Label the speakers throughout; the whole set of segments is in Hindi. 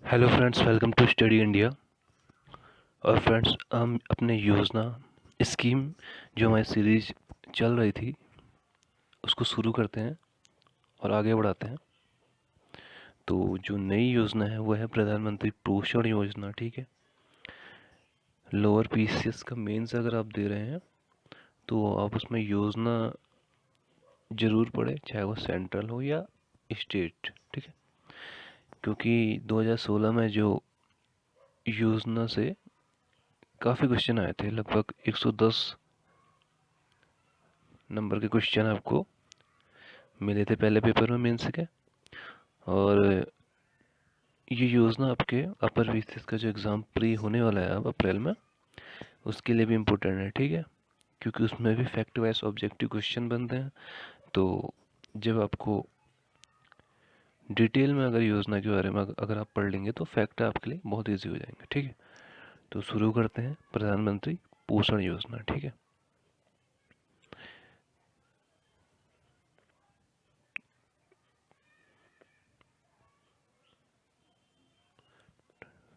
Speaker 1: Hello friends, welcome to study India. और फ्रेंड्स, हम अपने योजना स्कीम जो हमारी सीरीज चल रही थी उसको शुरू करते हैं और आगे बढ़ाते हैं। तो जो नई योजना है वो है प्रधानमंत्री पोषण योजना। ठीक है, लोअर पीसीएस का मेंस अगर आप दे रहे हैं तो आप उसमें योजना ज़रूर पढ़े, चाहे वो सेंट्रल हो या स्टेट। ठीक है, क्योंकि 2016 में जो योजना से काफ़ी क्वेश्चन आए थे, लगभग 110 नंबर के क्वेश्चन आपको मिले थे पहले पेपर में मेंस के। और ये योजना आपके अपर बीसीएस का जो एग्ज़ाम प्री होने वाला है अब अप्रैल में, उसके लिए भी इम्पोर्टेंट है। ठीक है, क्योंकि उसमें भी फैक्ट वाइज ऑब्जेक्टिव क्वेश्चन बनते हैं। तो जब आपको डिटेल में अगर योजना के बारे में अगर आप पढ़ लेंगे तो फैक्ट आपके लिए बहुत ईजी हो जाएंगे। ठीक है, तो शुरू करते हैं प्रधानमंत्री पोषण योजना। ठीक है,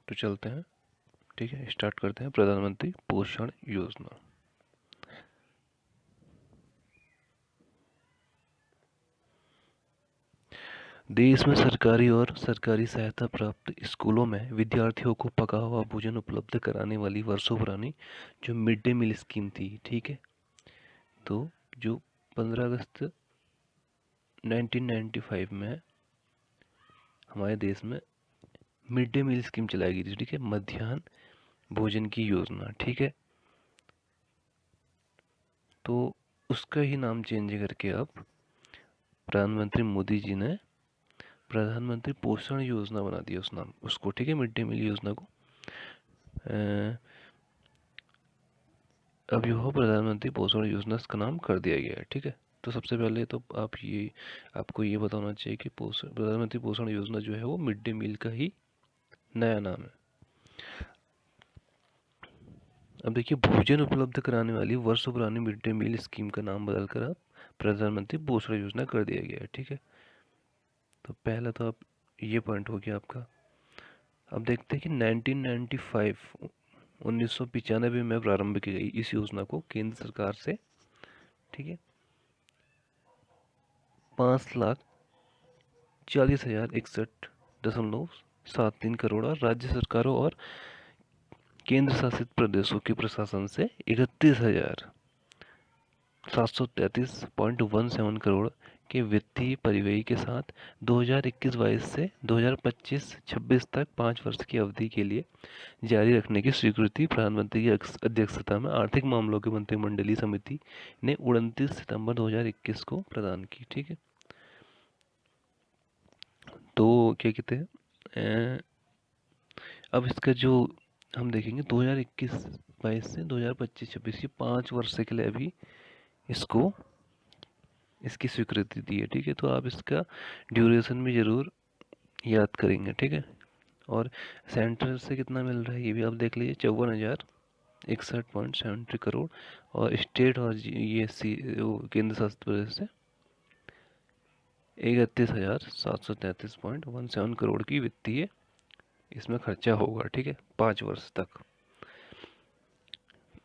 Speaker 1: तो चलते हैं। ठीक है, स्टार्ट करते हैं प्रधानमंत्री पोषण योजना। देश में सरकारी और सरकारी सहायता प्राप्त स्कूलों में विद्यार्थियों को पका हुआ भोजन उपलब्ध कराने वाली वर्षों पुरानी जो मिड डे मील स्कीम थी। ठीक है, तो जो 15 अगस्त 1995 में हमारे देश में मिड डे मील स्कीम चलाई गई थी। ठीक है, मध्याह्न भोजन की योजना। ठीक है, तो उसका ही नाम चेंज करके अब प्रधानमंत्री मोदी जी ने प्रधानमंत्री पोषण योजना बना दिया उस नाम उसको। ठीक है, मिड डे मील योजना को अब यह प्रधानमंत्री पोषण योजना इसका नाम कर दिया गया है। ठीक है, तो सबसे पहले तो आपको ये बताना चाहिए कि प्रधानमंत्री पोषण योजना जो है वो मिड डे मील का ही नया नाम है। अब देखिए, भोजन उपलब्ध कराने वाली वर्षों पुरानी मिड डे मील स्कीम का नाम बदलकर अब प्रधानमंत्री पोषण योजना कर दिया गया है। ठीक है, तो पहला तो आप ये पॉइंट हो गया आपका। अब देखते हैं कि 1995 में प्रारंभ की गई इस योजना को केंद्र सरकार से। ठीक है, 5,40,61.73 करोड़ और राज्य सरकारों और केंद्र शासित प्रदेशों के प्रशासन से 31,733.17 करोड़ के वित्तीय परिव्यय के साथ 2021-22 से 2025-26 तक 5 वर्ष की अवधि के लिए जारी रखने की स्वीकृति प्रधानमंत्री की अध्यक्षता में आर्थिक मामलों की मंत्रिमंडलीय समिति ने 29 सितंबर 2021 को प्रदान की। ठीक है, तो क्या कहते हैं, अब इसका जो हम देखेंगे 2021-22 से 2025-26 की 5 वर्ष के लिए अभी इसको इसकी स्वीकृति दी है। ठीक है, तो आप इसका ड्यूरेशन भी ज़रूर याद करेंगे। ठीक है, और सेंटर से कितना मिल रहा है ये भी आप देख लीजिए, 54,061.73 करोड़। और स्टेट और ये केंद्र शासित प्रदेश से 31,733.17 करोड़ की वित्तीय इसमें खर्चा होगा। ठीक है, 5 वर्ष तक।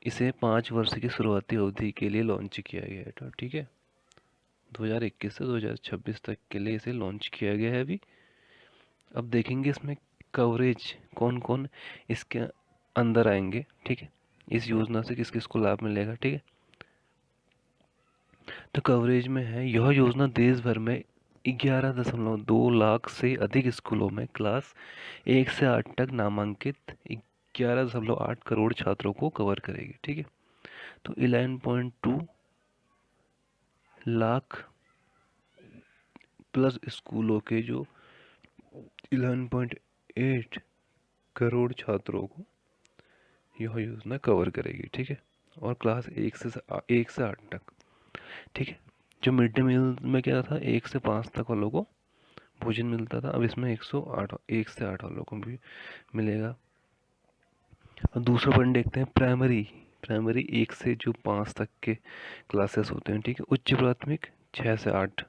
Speaker 1: इसे 5 वर्ष की शुरुआती अवधि के लिए लॉन्च किया गया है। तो ठीक है, 2021 से 2026 तक के लिए इसे लॉन्च किया गया है अभी। अब देखेंगे इसमें कवरेज कौन कौन इसके अंदर आएंगे। ठीक है, इस योजना से किस किस को लाभ मिलेगा। ठीक है, तो कवरेज में है, यह योजना देश भर में 11.2 लाख से अधिक स्कूलों में क्लास 1 से 8 तक नामांकित 11.8 करोड़ छात्रों को कवर करेगी। ठीक है, तो 11.2 लाख प्लस स्कूलों के जो 11.8 करोड़ छात्रों को यह योजना कवर करेगी। ठीक है, और क्लास 1 से 8 तक। ठीक है, जो मिड डे मील में क्या था, 1 से 5 तक वालों को भोजन मिलता था, अब इसमें 1 से 8 वालों को भी मिलेगा। और दूसरा पॉइंट देखते हैं, प्राइमरी 1 से जो 5 तक के क्लासेस होते हैं। ठीक है, उच्च प्राथमिक 6 से 8।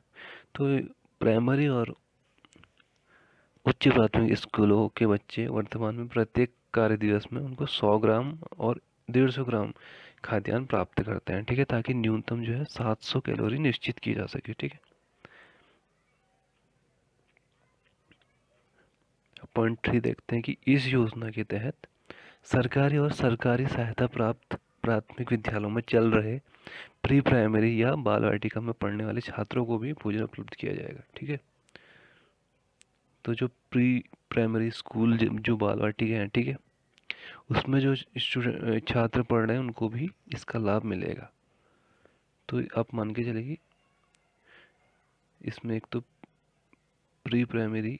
Speaker 1: तो प्राइमरी और उच्च प्राथमिक स्कूलों के बच्चे वर्तमान में प्रत्येक कार्य दिवस में उनको 100 ग्राम और 150 ग्राम खाद्यान्न प्राप्त करते हैं, ठीक है, ताकि न्यूनतम जो है 700 कैलोरी निश्चित की जा सके, ठीक है। पॉइंट 3 देखते हैं कि इस योजना के तहत सरकारी और सरकारी सहायता प्राप्त प्राथमिक विद्यालयों में चल रहे प्री प्राइमरी या बाल वाटिका में पढ़ने वाले छात्रों को भी भोजन उपलब्ध किया जाएगा, ठीक है। तो जो प्री प्राइमरी स्कूल जो बाल वाटिका हैं, ठीक है, उसमें जो स्टूडेंट छात्र पढ़ रहे हैं उनको भी इसका लाभ मिलेगा। तो आप मान के चलिए इसमें एक तो प्री प्राइमरी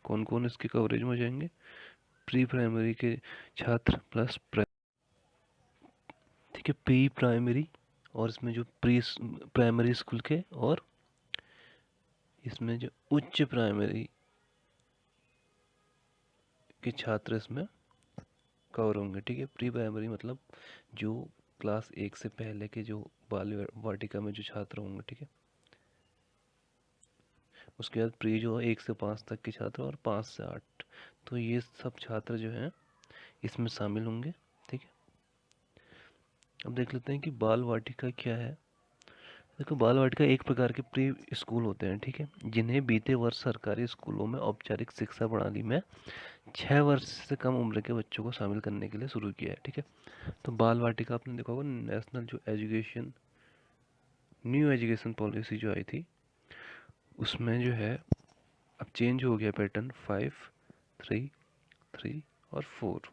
Speaker 1: कौन कौन इसके कवरेज में हो जाएंगे, प्री प्राइमरी के छात्र प्लस ठीक है, प्री प्राइमरी और इसमें जो प्री प्राइमरी स्कूल के और इसमें जो उच्च प्राइमरी के छात्र इसमें कवर होंगे, ठीक है। प्री प्राइमरी मतलब जो क्लास 1 से पहले के जो बाल वाटिका में जो छात्र होंगे, ठीक है। उसके बाद प्री जो है 1 से 5 तक के छात्र और 5 से 8, तो ये सब छात्र जो हैं इसमें शामिल होंगे, ठीक है। अब देख लेते हैं कि बाल वाटिका क्या है। देखो, बाल वाटिका एक प्रकार के प्री स्कूल होते हैं, ठीक है, जिन्हें बीते वर्ष सरकारी स्कूलों में औपचारिक शिक्षा प्रणाली में 6 वर्ष से कम उम्र के बच्चों को शामिल करने के लिए शुरू किया है, ठीक है। तो बाल वाटिका आपने देखा होगा नेशनल जो एजुकेशन न्यू एजुकेशन पॉलिसी जो आई थी उसमें जो है अब चेंज हो गया पैटर्न 5, 3, 3 और 4,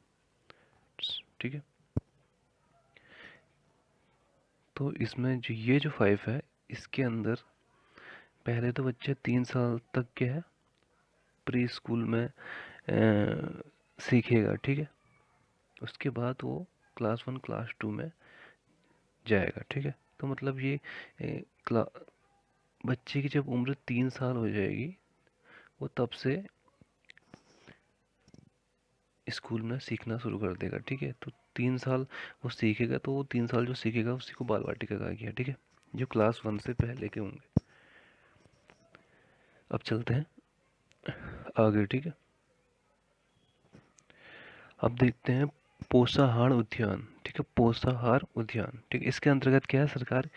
Speaker 1: ठीक है। तो इसमें जो ये जो 5 है इसके अंदर पहले तो बच्चे 3 साल तक के है प्री स्कूल में सीखेगा, ठीक है। उसके बाद वो क्लास 1 क्लास 2 में जाएगा, ठीक है। तो मतलब ये बच्चे की जब उम्र 3 साल हो जाएगी वो तब से स्कूल में सीखना शुरू कर देगा, ठीक है। तो 3 साल वो सीखेगा, तो वो 3 साल जो सीखेगा उसी को बाल वाटिका कहा गया, ठीक है, जो क्लास 1 से पहले के होंगे। अब चलते हैं आगे, ठीक है। अब देखते हैं पोषाहार उद्यान, ठीक है, पोषाहार उद्यान, ठीक है। इसके अंतर्गत क्या है, सरकार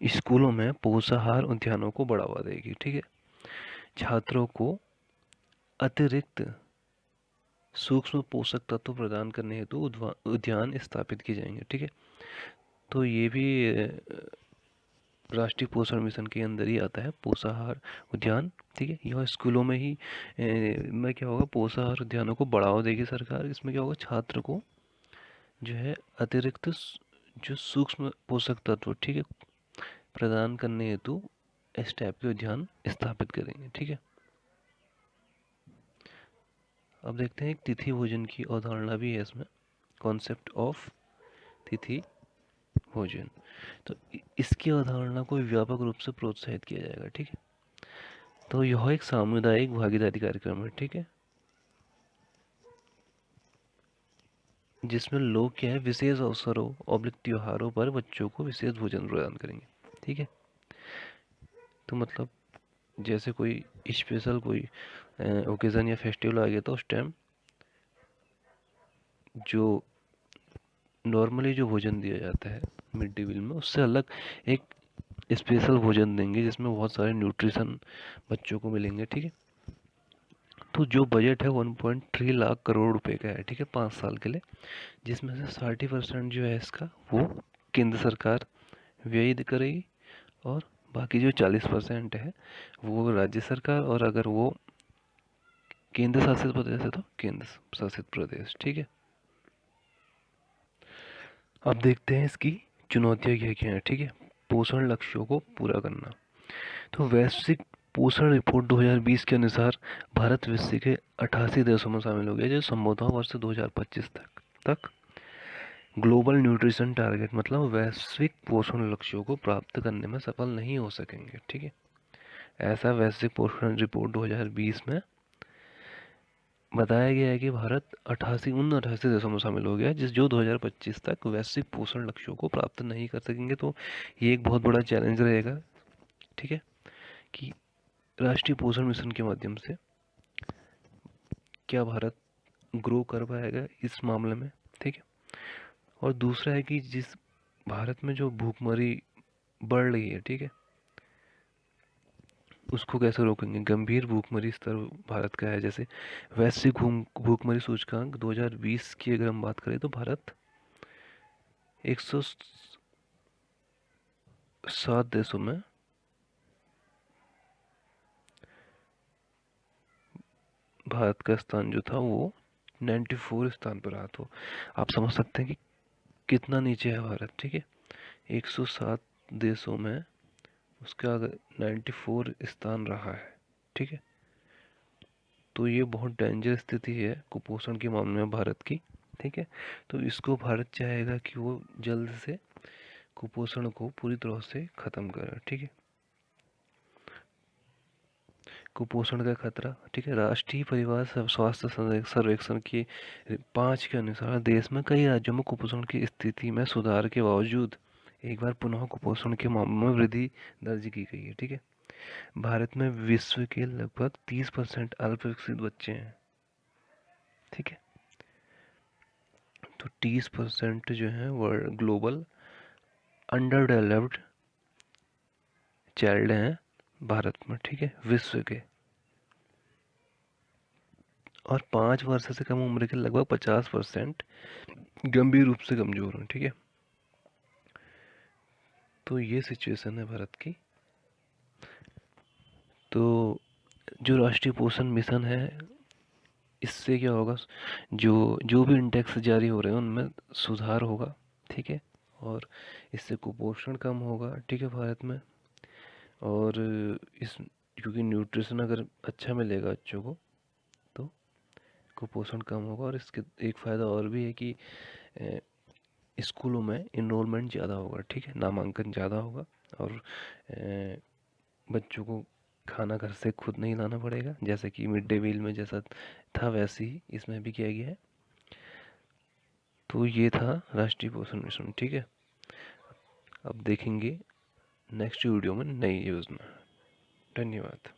Speaker 1: स्कूलों में पोषाहार उद्यानों को बढ़ावा देगी, ठीक है। छात्रों को अतिरिक्त सूक्ष्म पोषक तत्व प्रदान करने हेतु उद्यान स्थापित किए जाएंगे, ठीक है। तो ये भी राष्ट्रीय पोषण मिशन के अंदर ही आता है पोषाहार उद्यान, ठीक है। यह स्कूलों में ही में क्या होगा, पोषाहार उद्यानों को बढ़ावा देगी सरकार। इसमें क्या होगा, छात्र को जो है अतिरिक्त जो सूक्ष्म पोषक तत्व, ठीक है, प्रदान करने हेतु इस टाइप के उद्यान स्थापित करेंगे, ठीक है। अब देखते हैं एक तिथि भोजन की अवधारणा भी है इसमें, कॉन्सेप्ट ऑफ तिथि भोजन। तो इसकी अवधारणा को व्यापक रूप से प्रोत्साहित किया जाएगा, ठीक है। तो यह एक सामुदायिक भागीदारी कार्यक्रम है, ठीक है, जिसमें लोग क्या है विशेष अवसरों और त्योहारों पर बच्चों को विशेष भोजन प्रदान करेंगे, ठीक है। तो मतलब जैसे कोई स्पेशल कोई ओकेज़न या फेस्टिवल आ गया तो उस टाइम जो नॉर्मली जो भोजन दिया जाता है मिड डे मील में उससे अलग एक स्पेशल भोजन देंगे जिसमें बहुत सारे न्यूट्रिशन बच्चों को मिलेंगे, ठीक है। तो जो बजट है 1.3 लाख करोड़ रुपए का है, ठीक है, 5 साल के लिए, जिसमें से 60% जो है इसका वो केंद्र सरकार व्यय करेगी और बाकी जो 40% है वो राज्य सरकार, और अगर वो केंद्र शासित प्रदेश है तो केंद्र शासित प्रदेश, ठीक है। अब देखते हैं इसकी चुनौतियाँ क्या क्या हैं, ठीक है। पोषण लक्ष्यों को पूरा करना। तो वैश्विक पोषण रिपोर्ट 2020 के अनुसार भारत विश्व के 88 देशों में शामिल हो गया, जो संभवतः वर्ष 2025 तक ग्लोबल न्यूट्रिशन टारगेट मतलब वैश्विक पोषण लक्ष्यों को प्राप्त करने में सफल नहीं हो सकेंगे, ठीक है। ऐसा वैश्विक पोषण रिपोर्ट 2020 में बताया गया है कि भारत 88 देशों में शामिल हो गया जिस जो 2025 तक वैश्विक पोषण लक्ष्यों को प्राप्त नहीं कर सकेंगे। तो ये एक बहुत बड़ा चैलेंज रहेगा, ठीक है, कि राष्ट्रीय पोषण मिशन के माध्यम से क्या भारत ग्रो कर पाएगा इस मामले में, ठीक है। और दूसरा है कि जिस भारत में जो भूखमरी बढ़ रही है, ठीक है, उसको कैसे रोकेंगे। गंभीर भूखमरी स्तर भारत का है, जैसे वैश्विक भूखमरी सूचकांक 2020 की अगर हम बात करें तो भारत 107 देशों में भारत का स्थान जो था वो 94 स्थान पर रहा। तो आप समझ सकते हैं कि कितना नीचे है भारत, ठीक है। 107 देशों में उसका 94 स्थान रहा है, ठीक है। तो ये बहुत डेंजर स्थिति है कुपोषण के मामले में भारत की, ठीक है। तो इसको भारत चाहेगा कि वो जल्द से कुपोषण को पूरी तरह से ख़त्म करे, ठीक है। कुपोषण का खतरा, ठीक है। राष्ट्रीय परिवार स्वास्थ्य सर्वेक्षण के 5 के अनुसार देश में कई राज्यों में कुपोषण की स्थिति में सुधार के बावजूद एक बार पुनः कुपोषण के मामलों में वृद्धि दर्ज की गई है, ठीक है। भारत में विश्व के लगभग 30% अल्पविकसित बच्चे हैं, ठीक है। तो 30% जो है world global under developed child हैं भारत में, ठीक है, विश्व के। और 5 वर्ष से कम उम्र के लगभग 50% गंभीर रूप से कमजोर हैं, ठीक है। तो ये सिचुएशन है भारत की। तो जो राष्ट्रीय पोषण मिशन है, इससे क्या होगा, जो जो भी इंडेक्स जारी हो रहे हैं उनमें सुधार होगा, ठीक है। और इससे कुपोषण कम होगा, ठीक है, भारत में। और इस क्योंकि न्यूट्रिशन अगर अच्छा मिलेगा बच्चों को तो कुपोषण कम होगा। और इसके एक फ़ायदा और भी है कि स्कूलों में इनरोलमेंट ज़्यादा होगा, ठीक है, नामांकन ज़्यादा होगा। और बच्चों को खाना घर से खुद नहीं लाना पड़ेगा, जैसे कि मिड डे मील में जैसा था वैसे ही इसमें भी किया गया है। तो ये था राष्ट्रीय पोषण मिशन, ठीक है। अब देखेंगे नेक्स्ट वीडियो में नई योजना। धन्यवाद।